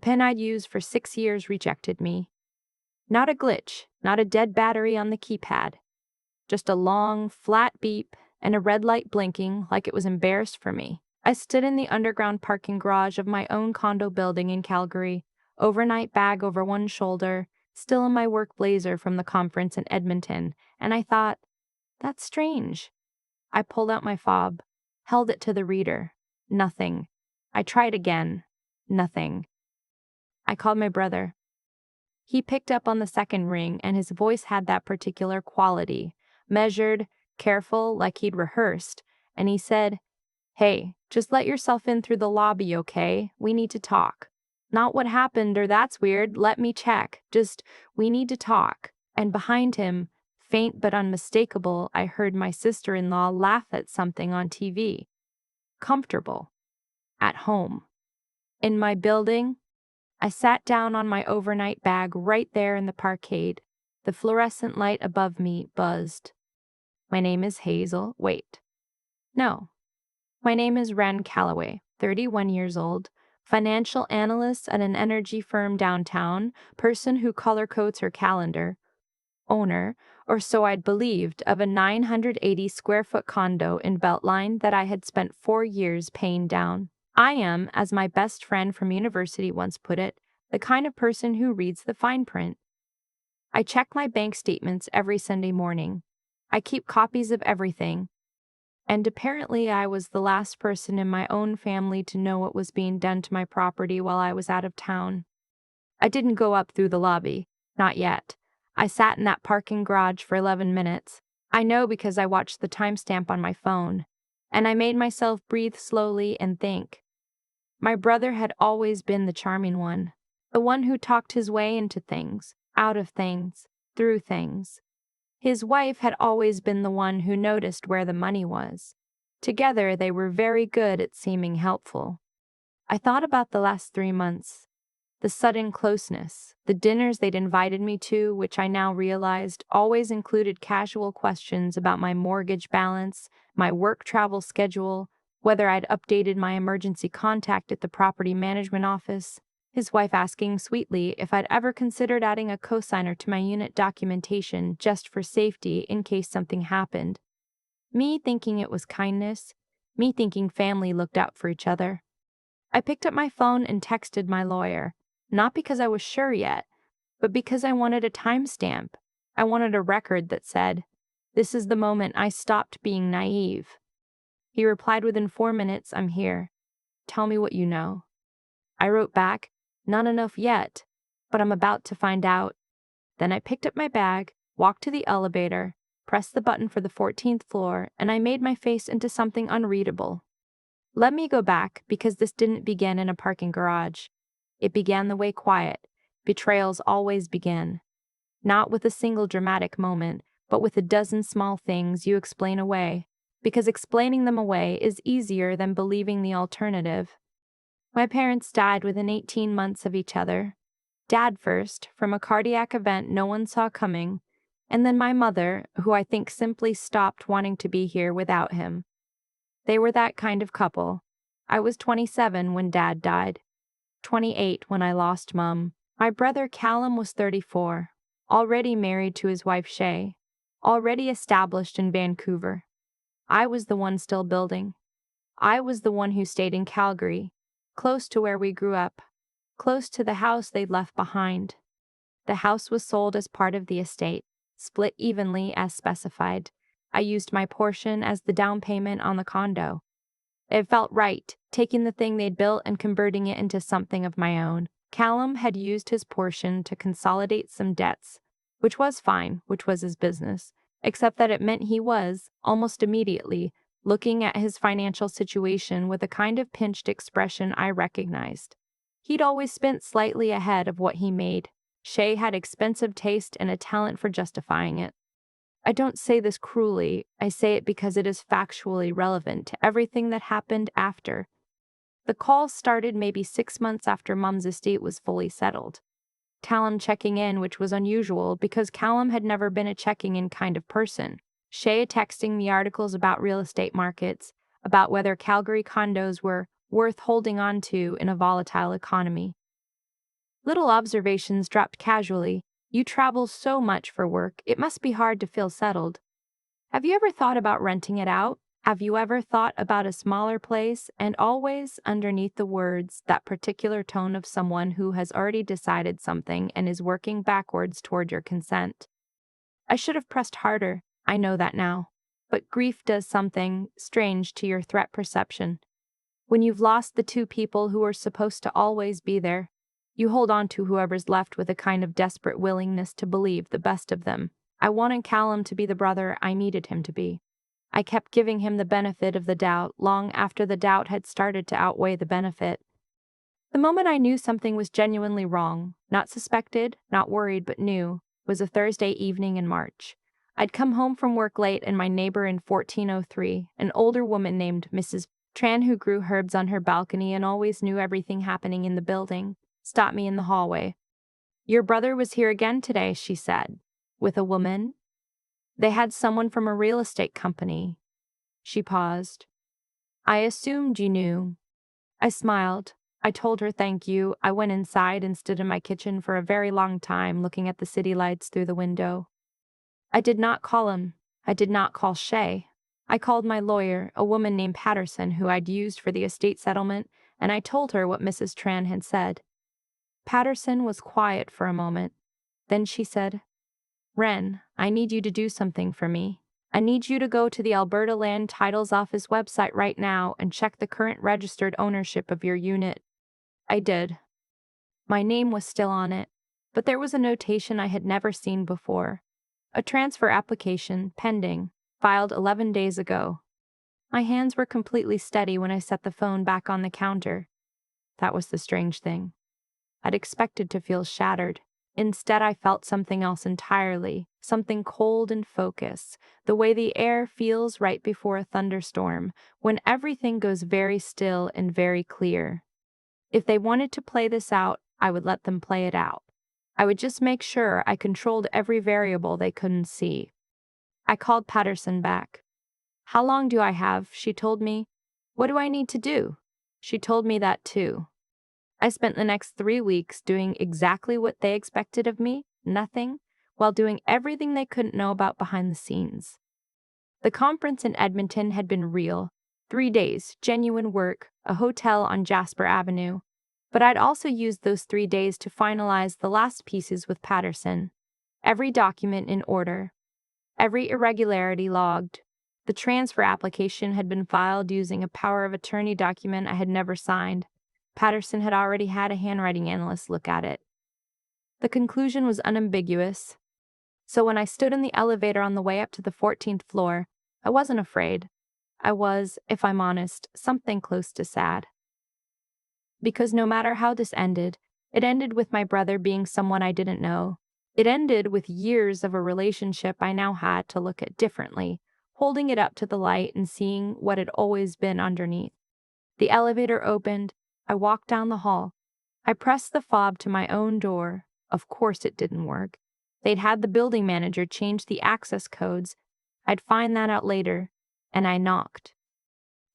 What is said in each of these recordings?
pen I'd used for 6 years rejected me. Not a glitch, not a dead battery on the keypad. Just a long, flat beep and a red light blinking like it was embarrassed for me. I stood in the underground parking garage of my own condo building in Calgary, overnight bag over one shoulder, still in my work blazer from the conference in Edmonton, and I thought, that's strange. I pulled out my fob, held it to the reader. Nothing. I tried again. Nothing. I called my brother. He picked up on the second ring, and his voice had that particular quality, measured, careful, like he'd rehearsed, and he said, "Hey, just let yourself in through the lobby, okay? We need to talk. Not what happened or that's weird, let me check. Just, we need to talk." And behind him, faint but unmistakable, I heard my sister-in-law laugh at something on TV. Comfortable. At home. In my building, I sat down on my overnight bag right there in the parkade. The fluorescent light above me buzzed. My name is Hazel. Wait. No. My name is Ren Calloway, 31 years old, financial analyst at an energy firm downtown, person who color codes her calendar, owner, or so I'd believed, of a 980 square foot condo in Beltline that I had spent 4 years paying down. I am, as my best friend from university once put it, the kind of person who reads the fine print. I check my bank statements every Sunday morning. I keep copies of everything. And apparently I was the last person in my own family to know what was being done to my property while I was out of town. I didn't go up through the lobby. Not yet. I sat in that parking garage for 11 minutes. I know because I watched the timestamp on my phone. And I made myself breathe slowly and think. My brother had always been the charming one. The one who talked his way into things, out of things, through things. His wife had always been the one who noticed where the money was. Together, they were very good at seeming helpful. I thought about the last 3 months. The sudden closeness, the dinners they'd invited me to, which I now realized always included casual questions about my mortgage balance, my work travel schedule, whether I'd updated my emergency contact at the property management office, his wife asking sweetly if I'd ever considered adding a cosigner to my unit documentation just for safety in case something happened. Me thinking it was kindness, me thinking family looked out for each other. I picked up my phone and texted my lawyer, not because I was sure yet, but because I wanted a timestamp. I wanted a record that said, "This is the moment I stopped being naive." He replied within 4 minutes, "I'm here. Tell me what you know." I wrote back, "Not enough yet, but I'm about to find out." Then I picked up my bag, walked to the elevator, pressed the button for the 14th floor, and I made my face into something unreadable. Let me go back, because this didn't begin in a parking garage. It began the way quiet, betrayals always begin. Not with a single dramatic moment, but with a dozen small things you explain away, because explaining them away is easier than believing the alternative. My parents died within 18 months of each other. Dad first, from a cardiac event no one saw coming, and then my mother, who I think simply stopped wanting to be here without him. They were that kind of couple. I was 27 when Dad died, 28 when I lost Mum. My brother Callum was 34, already married to his wife Shay, already established in Vancouver. I was the one still building. I was the one who stayed in Calgary, close to where we grew up, close to the house they'd left behind. The house was sold as part of the estate, split evenly as specified. I used my portion as the down payment on the condo. It felt right, taking the thing they'd built and converting it into something of my own. Callum had used his portion to consolidate some debts, which was fine, which was his business, except that it meant he was, almost immediately, looking at his financial situation with a kind of pinched expression I recognized. He'd always spent slightly ahead of what he made. Shay had expensive taste and a talent for justifying it. I don't say this cruelly, I say it because it is factually relevant to everything that happened after. The call started maybe 6 months after Mum's estate was fully settled. Callum checking in, which was unusual because Callum had never been a checking-in kind of person. Shay texting the articles about real estate markets, about whether Calgary condos were worth holding on to in a volatile economy. Little observations dropped casually. You travel so much for work, it must be hard to feel settled. Have you ever thought about renting it out? Have you ever thought about a smaller place? And always, underneath the words, that particular tone of someone who has already decided something and is working backwards toward your consent. I should have pressed harder, I know that now. But grief does something strange to your threat perception. When you've lost the two people who are supposed to always be there, you hold on to whoever's left with a kind of desperate willingness to believe the best of them. I wanted Callum to be the brother I needed him to be. I kept giving him the benefit of the doubt long after the doubt had started to outweigh the benefit. The moment I knew something was genuinely wrong, not suspected, not worried, but knew, was a Thursday evening in March. I'd come home from work late, and my neighbor in 1403, an older woman named Mrs. Tran, who grew herbs on her balcony and always knew everything happening in the building, stopped me in the hallway. "Your brother was here again today," she said. "With a woman?" "They had someone from a real estate company." She paused. "I assumed you knew." I smiled. I told her thank you. I went inside and stood in my kitchen for a very long time, looking at the city lights through the window. I did not call him. I did not call Shay. I called my lawyer, a woman named Patterson who I'd used for the estate settlement, and I told her what Mrs. Tran had said. Patterson was quiet for a moment. Then she said, "Wren, I need you to do something for me. I need you to go to the Alberta Land Titles Office website right now and check the current registered ownership of your unit." I did. My name was still on it, but there was a notation I had never seen before. A transfer application, pending, filed 11 days ago. My hands were completely steady when I set the phone back on the counter. That was the strange thing. I'd expected to feel shattered. Instead, I felt something else entirely, something cold and focused, the way the air feels right before a thunderstorm, when everything goes very still and very clear. If they wanted to play this out, I would let them play it out. I would just make sure I controlled every variable they couldn't see. I called Patterson back. "How long do I have?" she told me. "What do I need to do?" She told me that too. I spent the next 3 weeks doing exactly what they expected of me, nothing, while doing everything they couldn't know about behind the scenes. The conference in Edmonton had been real. 3 days, genuine work, a hotel on Jasper Avenue. But I'd also used those 3 days to finalize the last pieces with Patterson. Every document in order. Every irregularity logged. The transfer application had been filed using a power of attorney document I had never signed. Patterson had already had a handwriting analyst look at it. The conclusion was unambiguous. So when I stood in the elevator on the way up to the 14th floor, I wasn't afraid. I was, if I'm honest, something close to sad. Because no matter how this ended, it ended with my brother being someone I didn't know. It ended with years of a relationship I now had to look at differently, holding it up to the light and seeing what had always been underneath. The elevator opened. I walked down the hall. I pressed the fob to my own door. Of course it didn't work. They'd had the building manager change the access codes. I'd find that out later. And I knocked.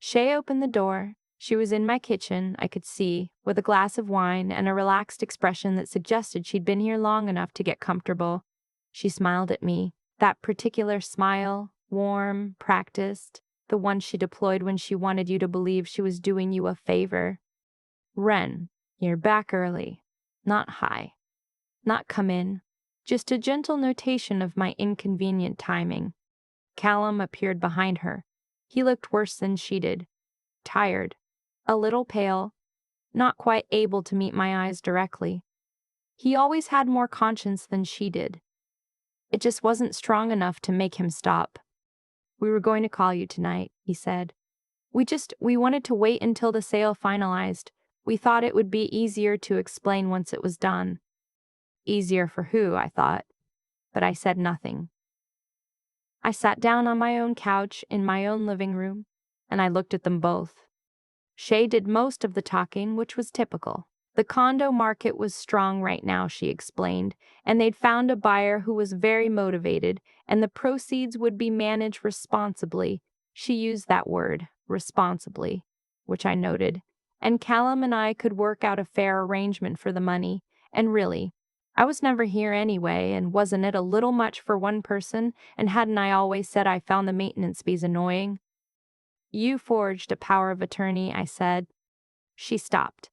Shay opened the door. She was in my kitchen, I could see, with a glass of wine and a relaxed expression that suggested she'd been here long enough to get comfortable. She smiled at me, that particular smile, warm, practiced, the one she deployed when she wanted you to believe she was doing you a favor. "Wren, you're back early." Not hi. Not come in. Just a gentle notation of my inconvenient timing. Callum appeared behind her. He looked worse than she did. Tired. A little pale, not quite able to meet my eyes directly. He always had more conscience than she did. It just wasn't strong enough to make him stop. "We were going to call you tonight," he said. We wanted to wait until the sale finalized. We thought it would be easier to explain once it was done." Easier for who, I thought. But I said nothing. I sat down on my own couch in my own living room, and I looked at them both. Shay did most of the talking, which was typical. The condo market was strong right now, she explained, and they'd found a buyer who was very motivated, and the proceeds would be managed responsibly. She used that word, responsibly, which I noted. And Callum and I could work out a fair arrangement for the money, And really, I was never here anyway, and wasn't it a little much for one person, and hadn't I always said I found the maintenance fees annoying? You forged a power of attorney, I said. She stopped.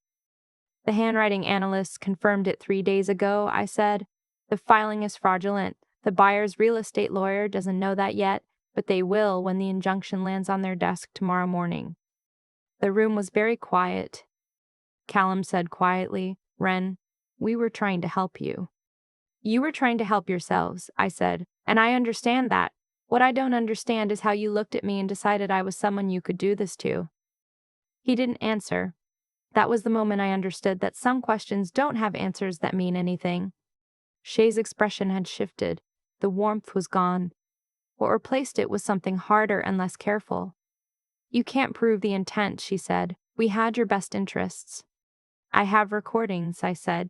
The handwriting analyst confirmed it 3 days ago, I said. The filing is fraudulent. The buyer's real estate lawyer doesn't know that yet, but they will when the injunction lands on their desk tomorrow morning. The room was very quiet. Callum said quietly, Wren, we were trying to help you. You were trying to help yourselves, I said, and I understand that. What I don't understand is how you looked at me and decided I was someone you could do this to. He didn't answer. That was the moment I understood that some questions don't have answers that mean anything. Shay's expression had shifted. The warmth was gone. What replaced it was something harder and less careful. You can't prove the intent, she said. We had your best interests. I have recordings, I said.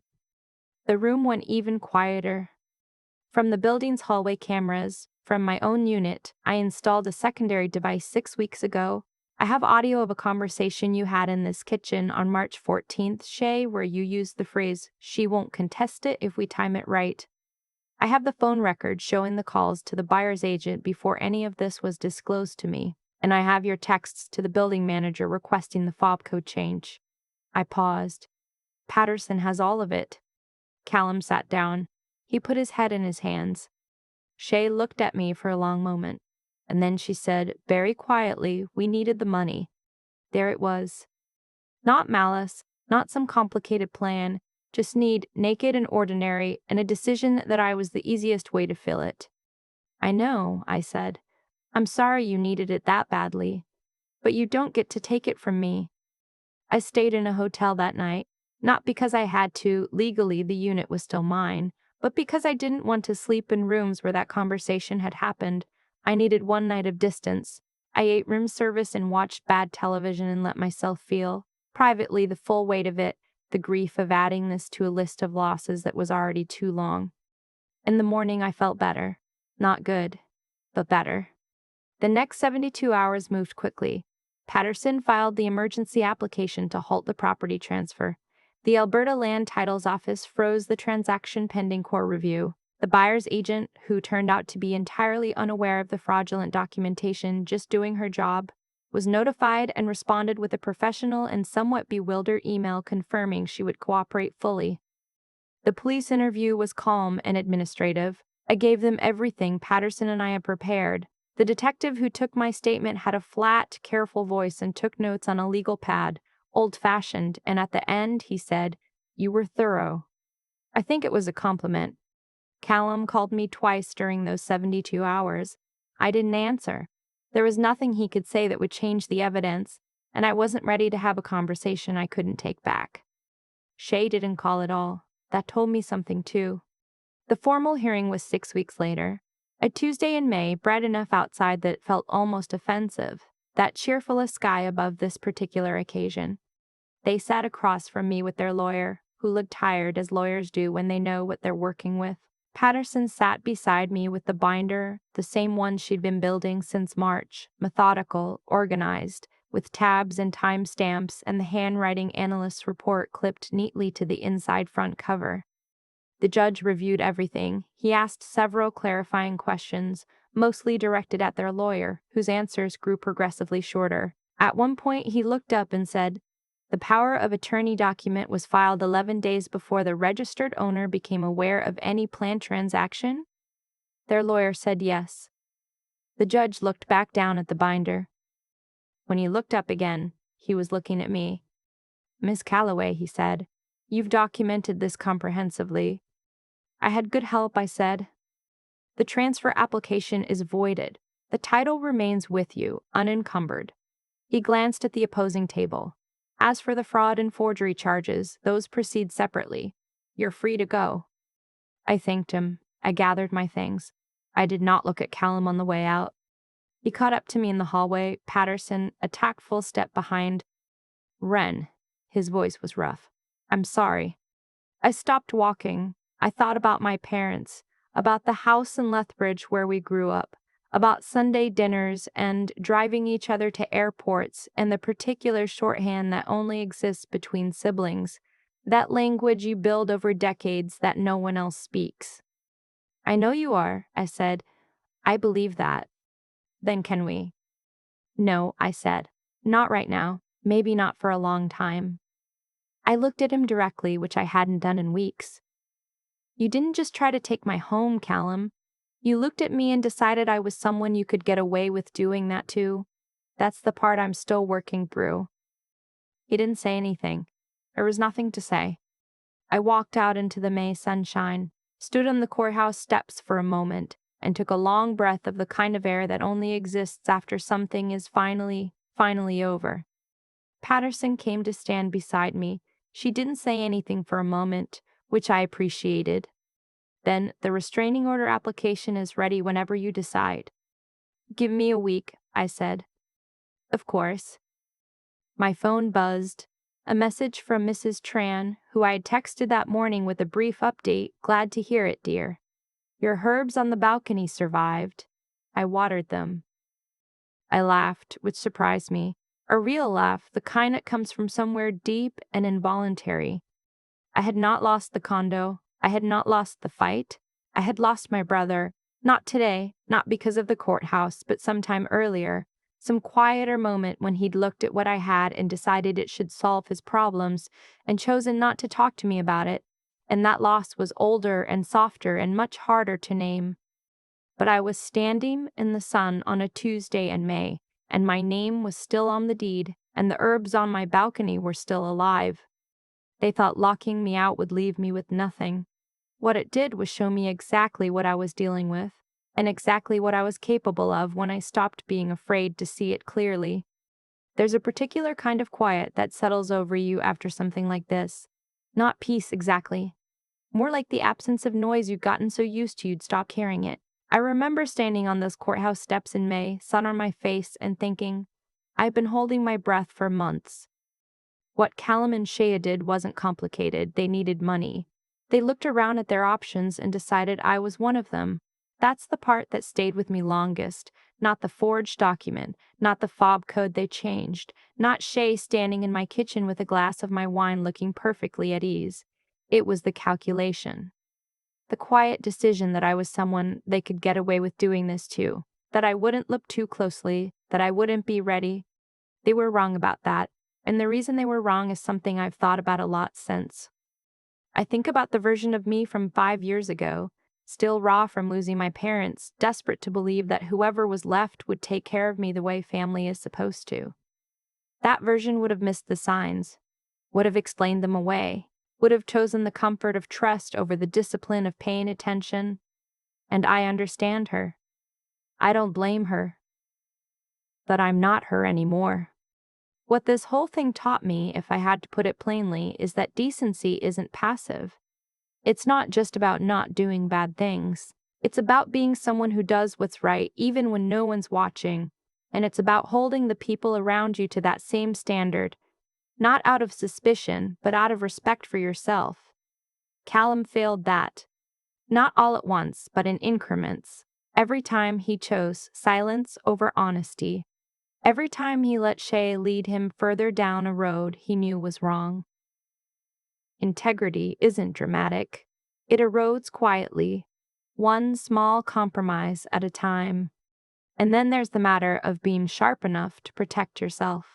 The room went even quieter. From the building's hallway cameras, from my own unit, I installed a secondary device 6 weeks ago. I have audio of a conversation you had in this kitchen on March 14th, Shay, where you used the phrase, she won't contest it if we time it right. I have the phone record showing the calls to the buyer's agent before any of this was disclosed to me, and I have your texts to the building manager requesting the fob code change. I paused. Patterson has all of it. Callum sat down. He put his head in his hands. Shay looked at me for a long moment, and then she said, very quietly, we needed the money. There it was. Not malice, not some complicated plan, just need, naked and ordinary, and a decision that I was the easiest way to fill it. I know, I said. I'm sorry you needed it that badly. But you don't get to take it from me. I stayed in a hotel that night, not because I had to, legally the unit was still mine, but because I didn't want to sleep in rooms where that conversation had happened. I needed one night of distance. I ate room service and watched bad television and let myself feel, privately, the full weight of it, the grief of adding this to a list of losses that was already too long. In the morning I felt better. Not good, but better. The next 72 hours moved quickly. Patterson filed the emergency application to halt the property transfer. The Alberta Land Titles Office froze the transaction pending court review. The buyer's agent, who turned out to be entirely unaware of the fraudulent documentation, just doing her job, was notified and responded with a professional and somewhat bewildered email confirming she would cooperate fully. The police interview was calm and administrative. I gave them everything Patterson and I had prepared. The detective who took my statement had a flat, careful voice and took notes on a legal pad, old-fashioned, and at the end he said, "You were thorough." I think it was a compliment. Callum called me twice during those 72 hours. I didn't answer. There was nothing he could say that would change the evidence, and I wasn't ready to have a conversation I couldn't take back. Shay didn't call at all. That told me something too. The formal hearing was 6 weeks later. A Tuesday in May, bright enough outside that it felt almost offensive, that cheerfulest sky above this particular occasion. They sat across from me with their lawyer, who looked tired as lawyers do when they know what they're working with. Patterson sat beside me with the binder, the same one she'd been building since March, methodical, organized, with tabs and timestamps and the handwriting analyst's report clipped neatly to the inside front cover. The judge reviewed everything. He asked several clarifying questions, mostly directed at their lawyer, whose answers grew progressively shorter. At one point, he looked up and said, "The power of attorney document was filed 11 days before the registered owner became aware of any planned transaction?" Their lawyer said yes. The judge looked back down at the binder. When he looked up again, he was looking at me. "Miss Calloway," he said, "you've documented this comprehensively." "I had good help," I said. "The transfer application is voided. The title remains with you, unencumbered." He glanced at the opposing table. "As for the fraud and forgery charges, those proceed separately. You're free to go." I thanked him. I gathered my things. I did not look at Callum on the way out. He caught up to me in the hallway, Patterson a tactful step behind. "Wren," his voice was rough. "I'm sorry." I stopped walking. I thought about my parents, about the house in Lethbridge where we grew up, about Sunday dinners and driving each other to airports and the particular shorthand that only exists between siblings. That language you build over decades that no one else speaks. I know you are, I said. I believe that. Then can we? No, I said. Not right now. Maybe not for a long time. I looked at him directly, which I hadn't done in weeks. You didn't just try to take my home, Callum. You looked at me and decided I was someone you could get away with doing that to. That's the part I'm still working through. He didn't say anything. There was nothing to say. I walked out into the May sunshine, stood on the courthouse steps for a moment, and took a long breath of the kind of air that only exists after something is finally over. Patterson came to stand beside me. She didn't say anything for a moment, which I appreciated. Then, the restraining order application is ready whenever you decide. Give me a week, I said. Of course. My phone buzzed. A message from Mrs. Tran, who I had texted that morning with a brief update. Glad to hear it, dear. Your herbs on the balcony survived. I watered them. I laughed, which surprised me. A real laugh, the kind that comes from somewhere deep and involuntary. I had not lost the condo. I had not lost the fight. I had lost my brother. Not today, not because of the courthouse, but sometime earlier. Some quieter moment when he'd looked at what I had and decided it should solve his problems and chosen not to talk to me about it. And that loss was older and softer and much harder to name. But I was standing in the sun on a Tuesday in May, and my name was still on the deed, and the herbs on my balcony were still alive. They thought locking me out would leave me with nothing. What it did was show me exactly what I was dealing with, and exactly what I was capable of when I stopped being afraid to see it clearly. There's a particular kind of quiet that settles over you after something like this. Not peace exactly. More like the absence of noise you'd gotten so used to you'd stop hearing it. I remember standing on those courthouse steps in May, sun on my face, and thinking, I've been holding my breath for months. What Callum and Shea did wasn't complicated. They needed money. They looked around at their options and decided I was one of them. That's the part that stayed with me longest. Not the forged document, not the fob code they changed, not Shea standing in my kitchen with a glass of my wine looking perfectly at ease. It was the calculation. The quiet decision that I was someone they could get away with doing this to, that I wouldn't look too closely, that I wouldn't be ready. They were wrong about that, and the reason they were wrong is something I've thought about a lot since. I think about the version of me from 5 years ago, still raw from losing my parents, desperate to believe that whoever was left would take care of me the way family is supposed to. That version would have missed the signs, would have explained them away, would have chosen the comfort of trust over the discipline of paying attention. And I understand her. I don't blame her. But I'm not her anymore. What this whole thing taught me, if I had to put it plainly, is that decency isn't passive. It's not just about not doing bad things. It's about being someone who does what's right even when no one's watching. And it's about holding the people around you to that same standard, not out of suspicion, but out of respect for yourself. Callum failed that. Not all at once, but in increments. Every time he chose silence over honesty. Every time he let Shea lead him further down a road he knew was wrong. Integrity isn't dramatic. It erodes quietly, one small compromise at a time. And then there's the matter of being sharp enough to protect yourself.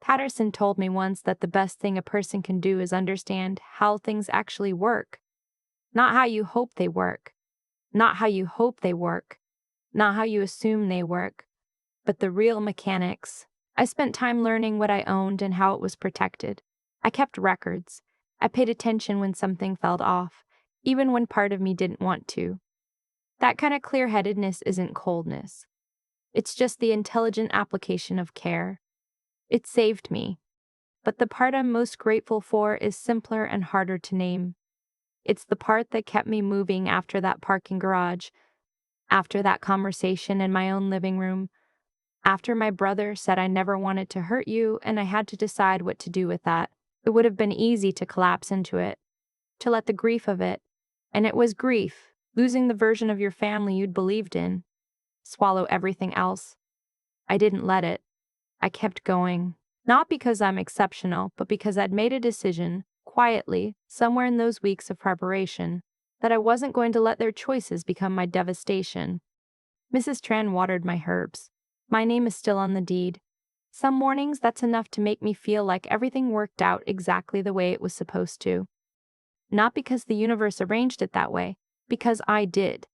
Patterson told me once that the best thing a person can do is understand how things actually work. Not how you hope they work. Not how you hope they work. Not how you assume they work. But the real mechanics. I spent time learning what I owned and how it was protected. I kept records. I paid attention when something felt off, even when part of me didn't want to. That kind of clear-headedness isn't coldness. It's just the intelligent application of care. It saved me. But the part I'm most grateful for is simpler and harder to name. It's the part that kept me moving after that parking garage, after that conversation in my own living room, after my brother said I never wanted to hurt you and I had to decide what to do with that. It would have been easy to collapse into it, to let the grief of it, and it was grief, losing the version of your family you'd believed in, swallow everything else. I didn't let it. I kept going, not because I'm exceptional, but because I'd made a decision, quietly, somewhere in those weeks of preparation, that I wasn't going to let their choices become my devastation. Mrs. Tran watered my herbs. My name is still on the deed. Some mornings that's enough to make me feel like everything worked out exactly the way it was supposed to. Not because the universe arranged it that way, because I did.